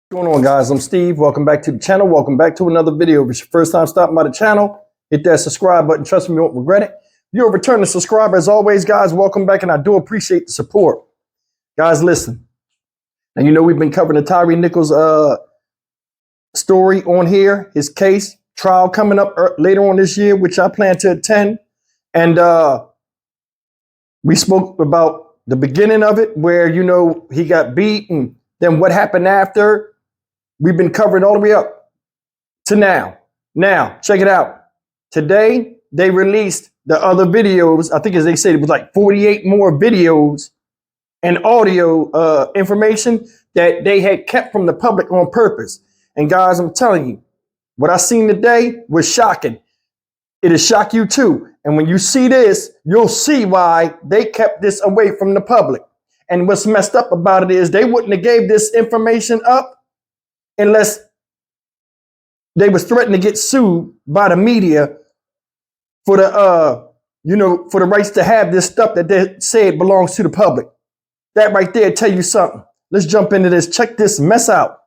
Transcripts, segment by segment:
What's going on, guys? I'm Steve. Welcome back to the channel. Welcome back to another video. If it's your first time stopping by the channel, hit that subscribe button. Trust me, you won't regret it. If you're a returning subscriber, as always, guys, welcome back, and I do appreciate the support. Guys, listen. Now, you know we've been covering the Tyre Nichols story on here, his case, trial coming up later on this year, which I plan to attend. And we spoke about the beginning of it, where, you know, he got beat, and then what happened after. We've been covering all the way up to now. Now, check it out. Today, they released the other videos. I think, as they said, it was like 48 more videos and audio information that they had kept from the public on purpose. And guys, I'm telling you, what I seen today was shocking. It'll shock you too. And when you see this, you'll see why they kept this away from the public. And what's messed up about it is they wouldn't have gave this information up unless they was threatened to get sued by the media for the for the rights to have this stuff that they said belongs to the public. That right there tell you something. Let's jump into this. Check this mess out.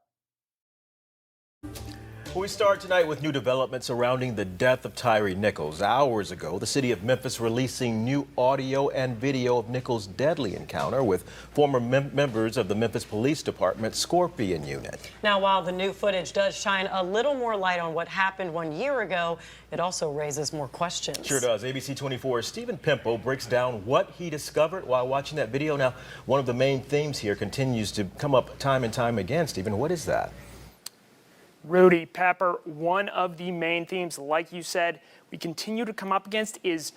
We start tonight with new developments surrounding the death of Tyre Nichols. Hours ago, the city of Memphis releasing new audio and video of Nichols' deadly encounter with former members of the Memphis Police Department Scorpion Unit. Now, while the new footage does shine a little more light on what happened 1 year ago, it also raises more questions. Sure does. ABC 24's Stephen Pimpo breaks down what he discovered while watching that video. Now, one of the main themes here continues to come up time and time again. Stephen, what is that? Rudy, Pepper, one of the main themes, like you said, we continue to come up against is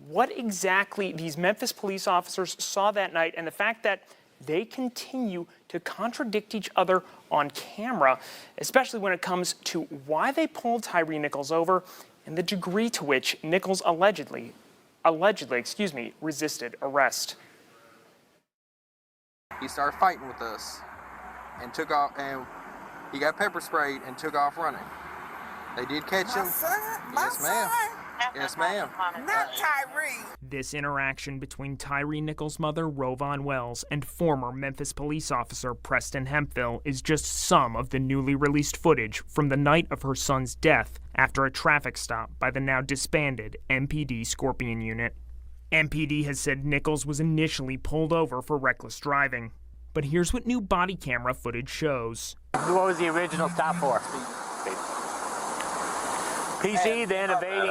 what exactly these Memphis police officers saw that night, and the fact that they continue to contradict each other on camera, especially when it comes to why they pulled Tyre Nichols over and the degree to which Nichols allegedly, resisted arrest. He started fighting with us and took off, and he got pepper sprayed and took off running. They did catch him. Yes, ma'am. Yes, ma'am. Not Tyre. This interaction between Tyre Nichols' mother, Rovon Wells, and former Memphis police officer Preston Hemphill is just some of the newly released footage from the night of her son's death after a traffic stop by the now disbanded MPD Scorpion Unit. MPD has said Nichols was initially pulled over for reckless driving. But here's what new body camera footage shows. What was the original stop for? PC, then evading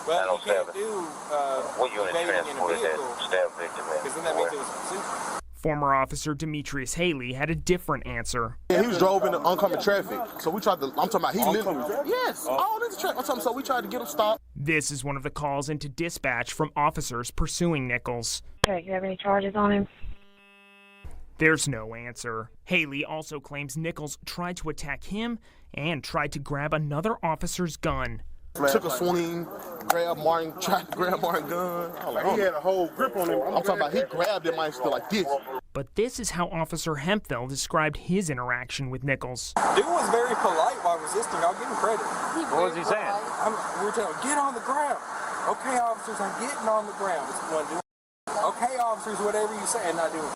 Well, you can't do evading in a vehicle, because then that means it was pursuit. Former Officer Demetrius Haley had a different answer. Yeah, he was drove into oncoming traffic, so we tried to, I'm talking about, he literally, yes, all into traffic, I'm talking, so we tried to get him stopped. This is one of the calls into dispatch from officers pursuing Nichols. Okay, you have any charges on him? There's no answer. Haley also claims Nichols tried to attack him and tried to grab another officer's gun. Took a swing, grabbed Martin, tried to grab Martin's gun. He had a whole grip on him. I'm talking about he grabbed him, still like this. But this is how Officer Hemphill described his interaction with Nichols. Dude was very polite while resisting. I'll give him credit. What was he saying? We're telling him, get on the ground. Okay, officers, I'm getting on the ground. Okay, officers, whatever you say, and not doing.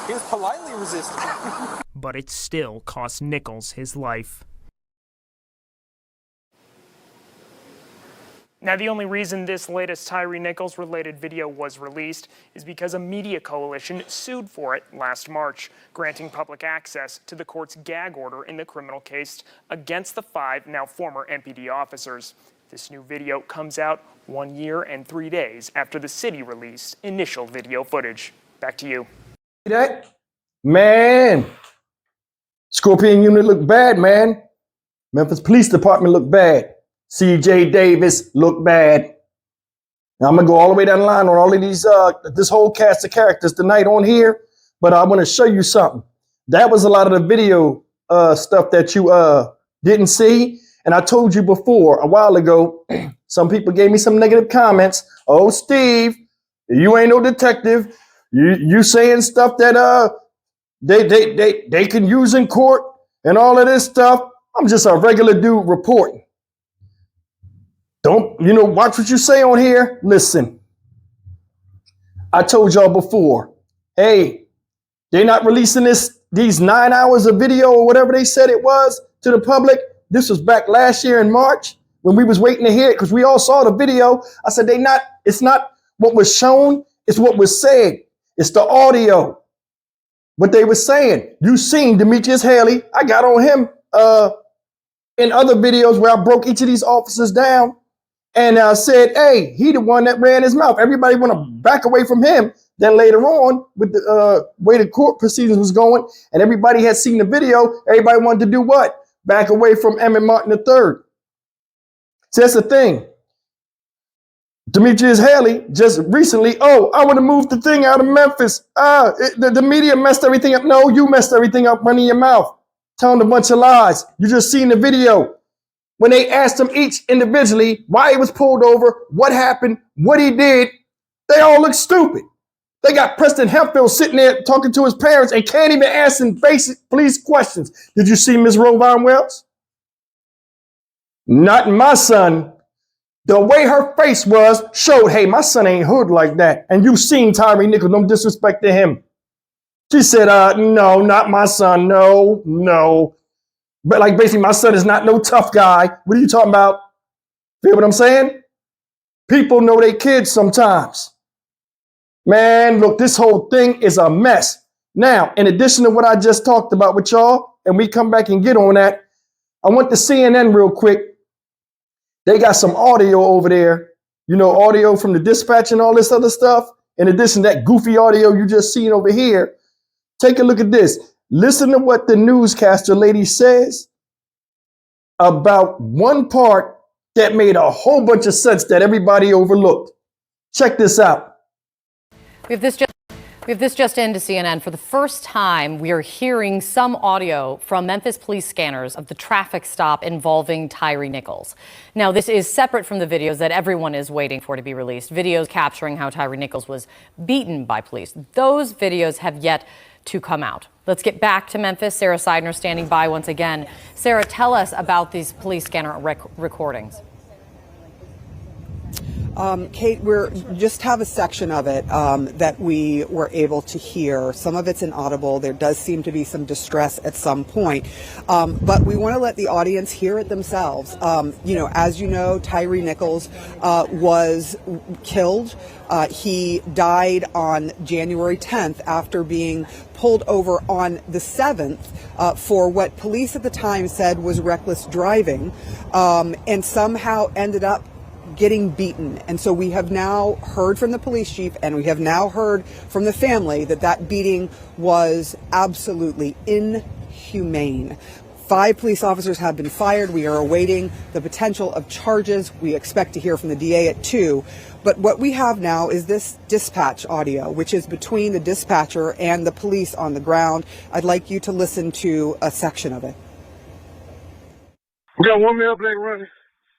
He was politely resisting. But it still cost Nichols his life. Now, the only reason this latest Tyre Nichols-related video was released is because a media coalition sued for it last March, granting public access to the court's gag order in the criminal case against the 5 now former MPD officers. This new video comes out 1 year and 3 days after the city released initial video footage. Back to you. That man, Scorpion Unit look bad, man. Memphis Police Department look bad. CJ Davis look bad. Now I'm gonna go all the way down the line on all of these this whole cast of characters tonight on here, but I want to show you something. That was a lot of the video stuff that you didn't see, and I told you before a while ago. Some people gave me some negative comments. Oh, Steve, you ain't no detective. You saying stuff that they can use in court and all of this stuff. I'm just a regular dude reporting. Don't, watch what you say on here. Listen, I told y'all before, hey, they're not releasing this these 9 hours of video or whatever they said it was to the public. This was back last year in March when we was waiting to hear it because we all saw the video. I said it's not what was shown, it's what was said. It's the audio. What they were saying. You seen Demetrius Haley. I got on him in other videos where I broke each of these officers down and said, hey, he the one that ran his mouth. Everybody want to back away from him. Then later on, with the way the court proceedings was going, and everybody had seen the video, everybody wanted to do what? Back away from Emmett Martin III. So that's the thing. Demetrius Haley just recently, I want to move the thing out of Memphis. The media messed everything up. No, you messed everything up running your mouth, telling a bunch of lies. You just seen the video. When they asked him each individually why he was pulled over, what happened, what he did, they all look stupid. They got Preston Hemphill sitting there talking to his parents and can't even answer basic police questions. Did you see Ms. Rovine Wells? Not my son. The way her face was showed, hey, my son ain't hood like that. And you've seen Tyre Nichols, no disrespect to him. She said, no, not my son. No. But like basically my son is not no tough guy. What are you talking about? Feel what I'm saying? People know their kids sometimes. Man, look, this whole thing is a mess. Now, in addition to what I just talked about with y'all, and we come back and get on that, I went to CNN real quick. They got some audio over there, audio from the dispatch and all this other stuff. In addition to that goofy audio you just seen over here, take a look at this. Listen to what the newscaster lady says about one part that made a whole bunch of sense that everybody overlooked. Check this out. We have this just into CNN. For the first time, we are hearing some audio from Memphis police scanners of the traffic stop involving Tyre Nichols. Now, this is separate from the videos that everyone is waiting for to be released. Videos capturing how Tyre Nichols was beaten by police. Those videos have yet to come out. Let's get back to Memphis. Sarah Seidner standing by once again. Sarah, tell us about these police scanner recordings. Kate, we just have a section of it that we were able to hear. Some of it's inaudible. There does seem to be some distress at some point. But we want to let the audience hear it themselves. As you know, Tyre Nichols was killed. He died on January 10th after being pulled over on the 7th for what police at the time said was reckless driving, and somehow ended up getting beaten. And so we have now heard from the police chief and we have now heard from the family that beating was absolutely inhumane. 5 police officers have been fired. We are awaiting the potential of charges. We expect to hear from the DA at 2. But what we have now is this dispatch audio, which is between the dispatcher and the police on the ground. I'd like you to listen to a section of it. We got one male black running.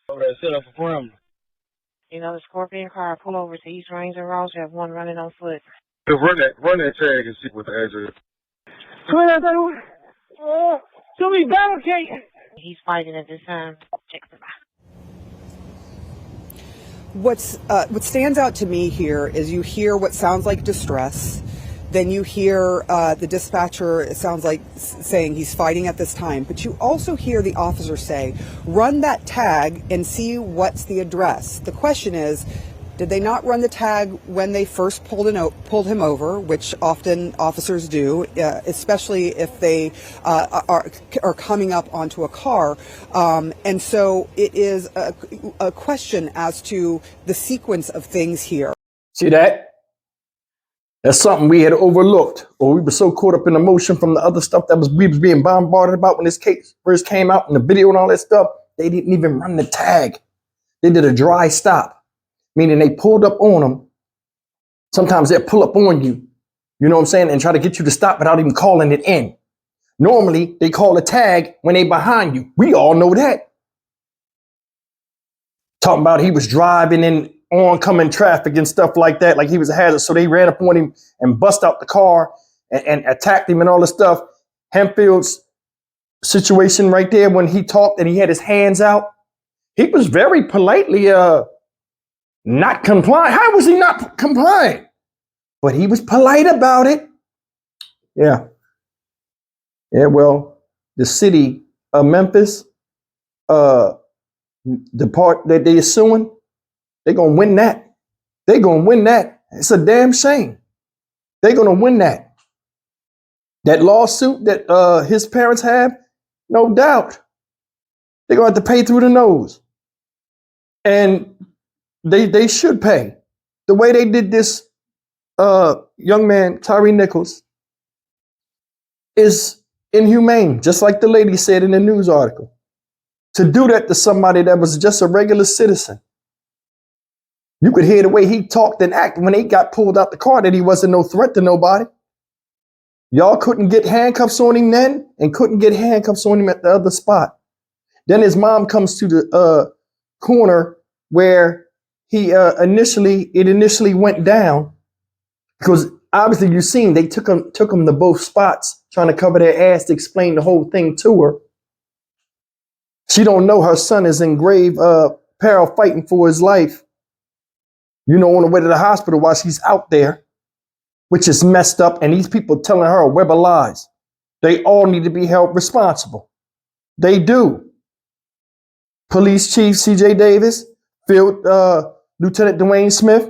Over there, set up for perimeter. The Scorpion car, pull over to East Range and Ross. You have one running on foot. Just run that tag and see what the address is. Show me battle cake. He's fighting at this time. Check the What stands out to me here is you hear what sounds like distress. Then you hear the dispatcher, it sounds like saying he's fighting at this time. But you also hear the officer say, run that tag and see what's the address. The question is, did they not run the tag when they first pulled him over, which often officers do, especially if they are coming up onto a car? And so it is a question as to the sequence of things here. See that? That's something we had overlooked, or we were so caught up in emotion from the other stuff that we was being bombarded about when this case first came out and the video and all that stuff. They didn't even run the tag. They did a dry stop, meaning they pulled up on them. Sometimes they'll pull up on you, you know what I'm saying, and try to get you to stop without even calling it in. Normally, they call a tag when they behind you. We all know that. Talking about he was driving in oncoming traffic and stuff like that, like he was a hazard. So they ran up on him and bust out the car and attacked him and all this stuff. Hemphill's situation right there when he talked and he had his hands out, he was very politely not complying. How was he not complying? But he was polite about it. Yeah. Yeah, well, the city of Memphis, the part that they are suing, they're gonna win that. They're gonna win that. It's a damn shame. They're gonna win that. That lawsuit that his parents have, no doubt, they're gonna have to pay through the nose. And they should pay. The way they did this young man, Tyre Nichols, is inhumane, just like the lady said in the news article. To do that to somebody that was just a regular citizen. You could hear the way he talked and acted when he got pulled out the car that he wasn't no threat to nobody. Y'all couldn't get handcuffs on him then and couldn't get handcuffs on him at the other spot. Then his mom comes to the corner where he initially went down, because obviously you've seen they took him to both spots trying to cover their ass to explain the whole thing to her. She don't know her son is in grave peril fighting for his life, on the way to the hospital while she's out there, which is messed up. And these people telling her a web of lies. They all need to be held responsible. They do. Police Chief C.J. Davis, Field Lieutenant Dwayne Smith,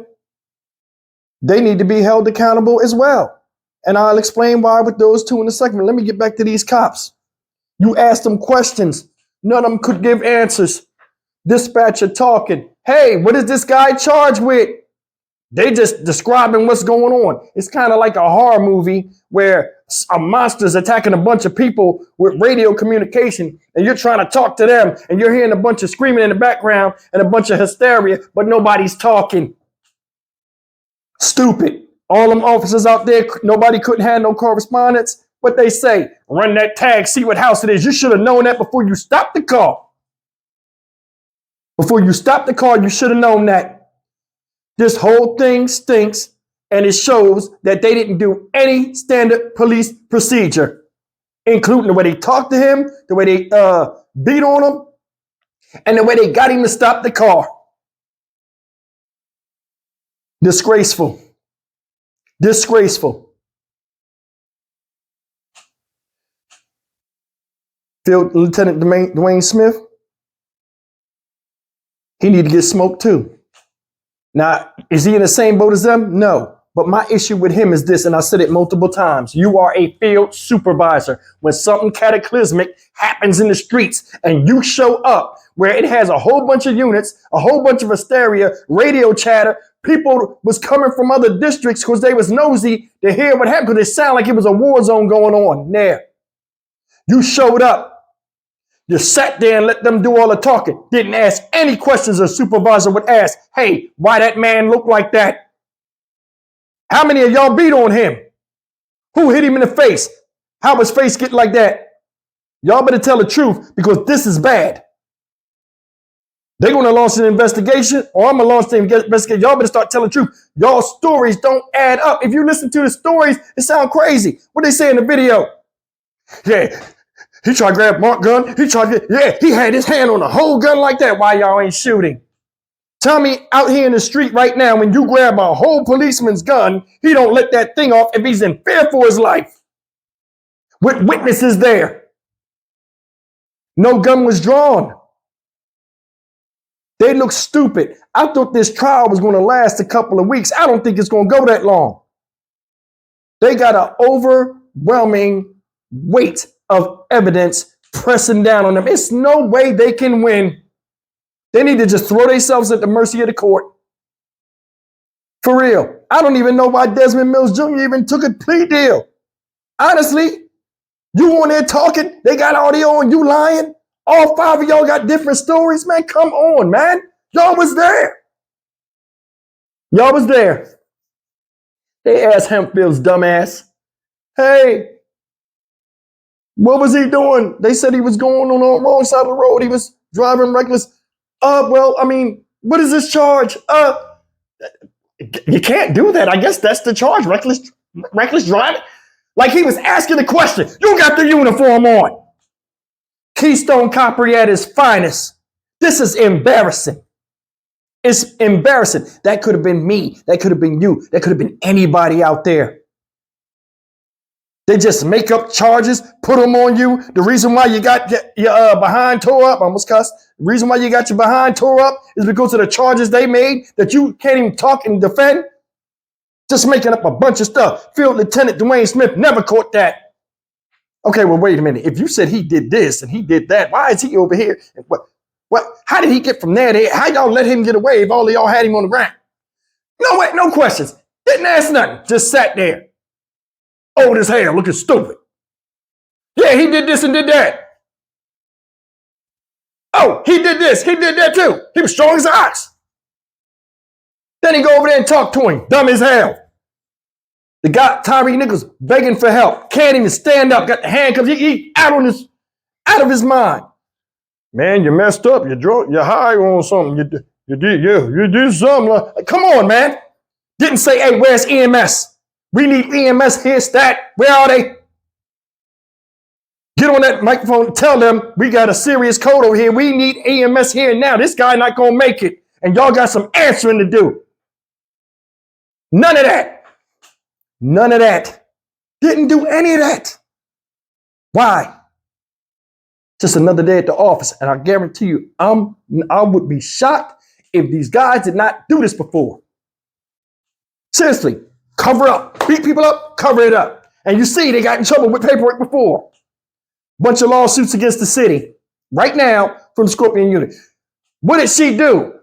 they need to be held accountable as well. And I'll explain why with those two in a second. Let me get back to these cops. You asked them questions. None of them could give answers. Dispatcher talking. Hey, what is this guy charged with? They just describing what's going on. It's kind of like a horror movie where a monster's attacking a bunch of people with radio communication, and you're trying to talk to them, and you're hearing a bunch of screaming in the background and a bunch of hysteria, but nobody's talking. Stupid. All them officers out there, nobody couldn't have no correspondence. What they say, run that tag, see what house it is. You should have known that before you stopped the car. Before you stopped the car, you should have known that. This whole thing stinks, and it shows that they didn't do any standard police procedure, including the way they talked to him, the way they beat on him, and the way they got him to stop the car. Disgraceful. Disgraceful. Field Lieutenant Dwayne Smith, he need to get smoked too. Now, is he in the same boat as them? No. But my issue with him is this, and I said it multiple times. You are a field supervisor. When something cataclysmic happens in the streets and you show up where it has a whole bunch of units, a whole bunch of hysteria, radio chatter, people was coming from other districts because they was nosy to hear what happened because it sounded like it was a war zone going on there. You showed up. You sat there and let them do all the talking. Didn't ask any questions a supervisor would ask. Hey, why that man look like that? How many of y'all beat on him? Who hit him in the face? How his face get like that? Y'all better tell the truth because this is bad. They're going to launch an investigation or I'm going to launch the investigation. Y'all better start telling the truth. Y'all stories don't add up. If you listen to the stories, it sounds crazy. What they say in the video? Yeah. He tried to grab Mark gun. He had his hand on the whole gun like that. Why y'all ain't shooting? Tell me out here in the street right now, when you grab a whole policeman's gun, he don't let that thing off if he's in fear for his life. With witnesses there. No gun was drawn. They look stupid. I thought this trial was going to last a couple of weeks. I don't think it's going to go that long. They got an overwhelming weight of evidence pressing down on them. It's no way they can win. They need to just throw themselves at the mercy of the court. For real. I don't even know why Desmond Mills Jr. even took a plea deal. Honestly, you on there talking, they got audio and you lying. All five of y'all got different stories, man. Come on, man. Y'all was there. Y'all was there. They asked Hempfield's dumbass, hey, what was he doing? They said he was going on the wrong side of the road. He was driving reckless. What is this charge? You can't do that. I guess that's the charge. Reckless driving. Like he was asking the question. You got the uniform on. Keystone Coppery at his finest. This is embarrassing. It's embarrassing. That could have been me. That could have been you. That could have been anybody out there. They just make up charges, put them on you. The reason why you got your behind tore up, I almost cussed. The reason why you got your behind tore up is because of the charges they made that you can't even talk and defend. Just making up a bunch of stuff. Field Lieutenant Dwayne Smith never caught that. Okay, well, wait a minute. If you said he did this and he did that, why is he over here? What? How did he get from there to here? How y'all let him get away if all of y'all had him on the ground? No, wait, no questions. Didn't ask nothing. Just sat there. Old as hell, looking stupid. Yeah, he did this and did that. Oh, he did this, he did that too. He was strong as an ox. Then he go over there and talk to him, dumb as hell. The guy, Tyre Nichols, begging for help, can't even stand up, got the handcuffs, he out of his mind. Man, you messed up, you're drunk, you're high on something, you did something. Like, come on, man. Didn't say, hey, where's EMS? We need EMS here, stat. Where are they? Get on that microphone and tell them we got a serious code over here. We need EMS here now. This guy not going to make it. And y'all got some answering to do. None of that. None of that. Didn't do any of that. Why? Just another day at the office. And I guarantee you, I would be shocked if these guys did not do this before. Seriously. Cover up, beat people up, cover it up. And you see they got in trouble with paperwork before. Bunch of lawsuits against the city right now from the Scorpion unit. What did she do?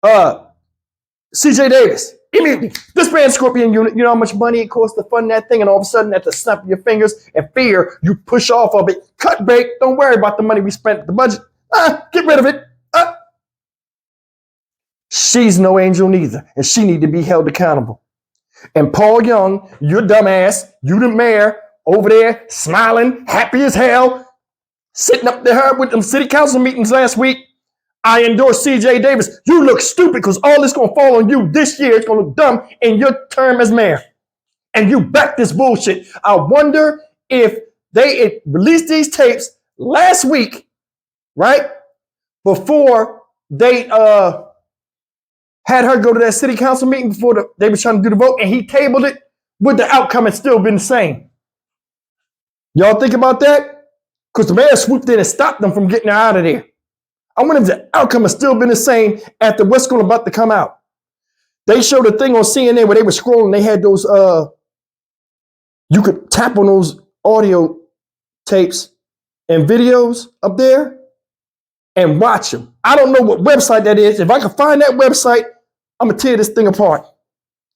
CJ Davis, immediately disband Scorpion unit. You know how much money it costs to fund that thing, and all of a sudden at the snap of your fingers and fear, you push off of it. Cut bait, don't worry about the money we spent, the budget. Get rid of it. She's no angel neither, and she need to be held accountable. And Paul Young, your dumbass, you the mayor, over there smiling, happy as hell, sitting up there with them city council meetings last week. I endorse CJ Davis. You look stupid because all this going to fall on you this year. It's going to look dumb in your term as mayor. And you back this bullshit. I wonder if they released these tapes last week, right? Before they had her go to that city council meeting before they were trying to do the vote, and he tabled it, would the outcome have still been the same? Y'all think about that? Because the mayor swooped in and stopped them from getting her out of there. I wonder if the outcome has still been the same after what's going about to come out. They showed a thing on CNN where they were scrolling. They had those, you could tap on those audio tapes and videos up there and watch them. I don't know what website that is. If I can find that website, I'm going to tear this thing apart.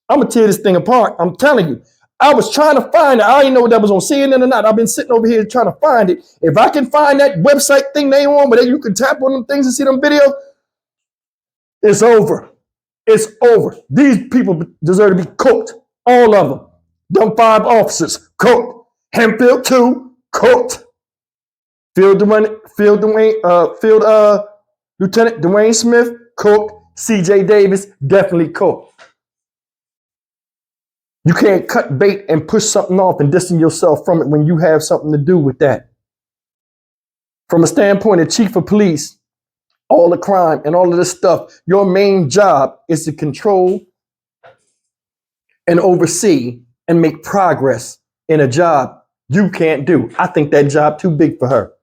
I'm telling you. I was trying to find it. I didn't know if that was on CNN or not. I've been sitting over here trying to find it. If I can find that website thing they on where you can tap on them things and see them videos, it's over. It's over. These people deserve to be cooked. All of them. Them 5 officers, cooked. Hempfield 2, cooked. Field Lieutenant Dwayne Smith, cooked. CJ Davis, definitely cooked. You can't cut bait and push something off and distance yourself from it when you have something to do with that. From a standpoint of chief of police, all the crime and all of this stuff, your main job is to control and oversee and make progress in a job you can't do. I think that job too big for her.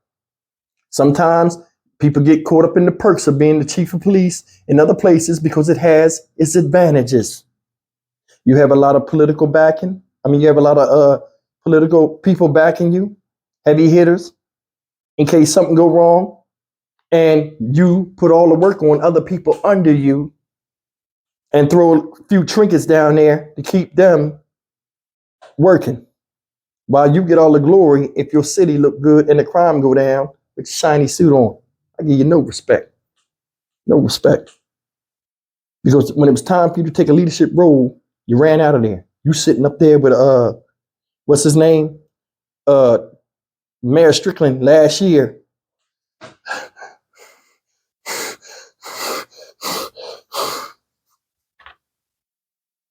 Sometimes people get caught up in the perks of being the chief of police in other places because it has its advantages. You have a lot of political backing. You have a lot of political people backing you, heavy hitters, in case something go wrong. And you put all the work on other people under you and throw a few trinkets down there to keep them working. While you get all the glory if your city look good and the crime go down with a shiny suit on. I give you no respect. No respect. Because when it was time for you to take a leadership role, you ran out of there. You sitting up there with what's his name? Mayor Strickland last year.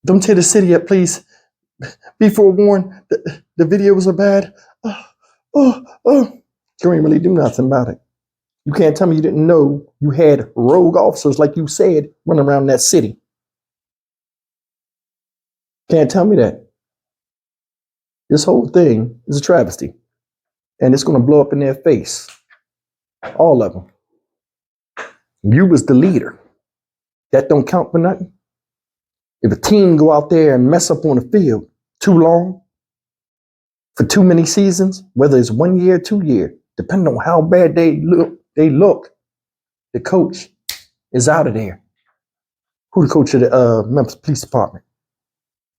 Don't tear the city up, please. Be forewarned. The videos are bad. You ain't really do nothing about it. You can't tell me you didn't know you had rogue officers, like you said, running around that city. Can't tell me that. This whole thing is a travesty. And it's going to blow up in their face. All of them. You was the leader. That don't count for nothing. If a team go out there and mess up on the field too long, for too many seasons, whether it's 1 year, 2 years, depending on how bad they look, the coach is out of there. Who the coach of the Memphis Police Department?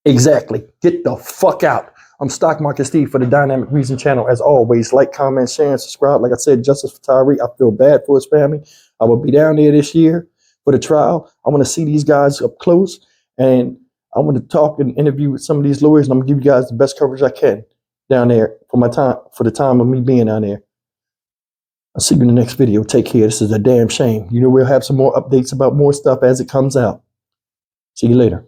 Exactly. Get the fuck out. I'm Stock Market Steve for the Dynamic Reason channel. As always, like, comment, share, and subscribe. Like I said, justice for Tyre. I feel bad for his family. I will be down there this year for the trial. I want to see these guys up close, and I want to talk and interview with some of these lawyers, and I'm going to give you guys the best coverage I can down there for the time of me being down there. I'll see you in the next video. Take care. This is a damn shame. You know, we'll have some more updates about more stuff as it comes out. See you later.